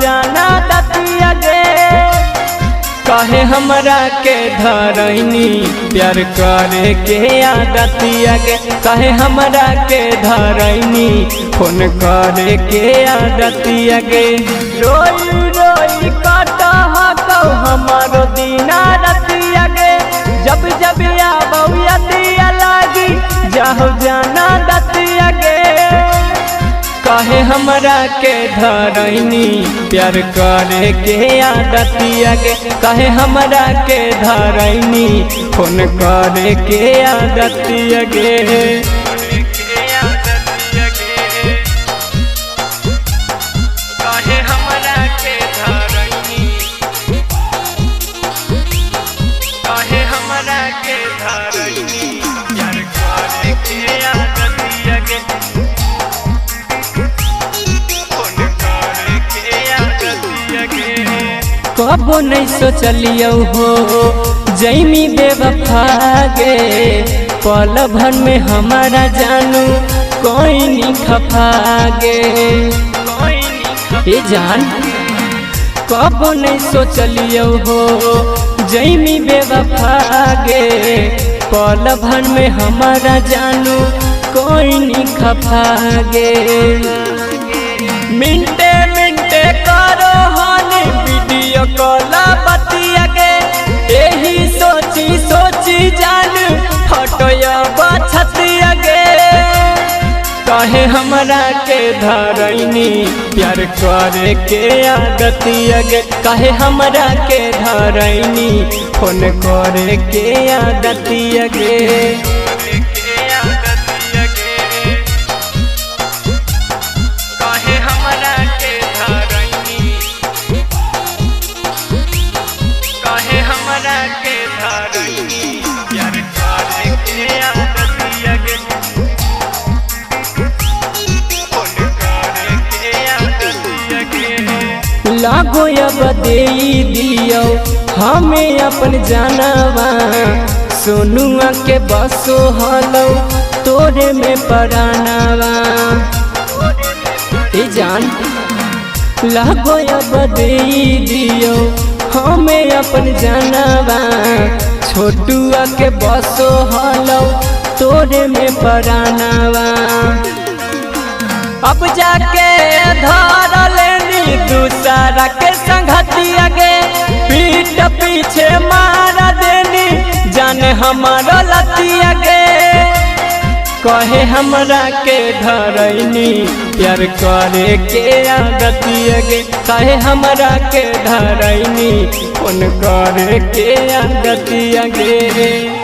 जाना दतिया गे। कहे हमरा के धरैनी प्यार करे के आदतिया गे। कहे हमरा के धरैनी फोन करे के आदतिया गे। रोई रोई काटा कौ हमारो दीना रतिया गे। जब जब आबौ यदिया लागी जाहो जाना दतिया गे। कहे हमरा के धरैनी प्यार करे के आदतिया गे। कहे हमरा के धरैनी फोन करे के आदतिया गे। कहे हमरा के धरैनी, कहे हमरा के धरैनी प्यार करे के आदतिया गे। कबो नहीं सोचलियो हो जैमी बेवफा गे। पल भर में हमारा जानू कोई नहीं खफा गे। ये जान कबो नहीं सोचलियो हो जैमी बेवफा गे। पल भर में हमारा जानू कोई नहीं खफा गे। मिनटे मिनटे करो हानि वीडियो कॉल बतिया गे। यही सोची सोची जान फटोया बछतिया गे। कहे हमरा के धरैनी प्यार करे के आदतिया गे। कहे हमरा के धरैनी फोन करे के आदतिया गे। लागो अब दे दियो हमें अपन जानवा। सोनुआ के बसो हलो तोरे में परानावा। ए जान लागो अब दे दियो हमें अपन जानवा। छोटुआ के बसो हलो तोरे में परानावा। अब जाके धर लेनी दूसरा के संगतिया गे। पीठ पीछे मारा देनी जाने हमारा लतिया गे। कहे हमरा के धरैनी प्यार करे के आदतिया गे। कहे हमरा के धरैनी फोन करे के आदतिया गे।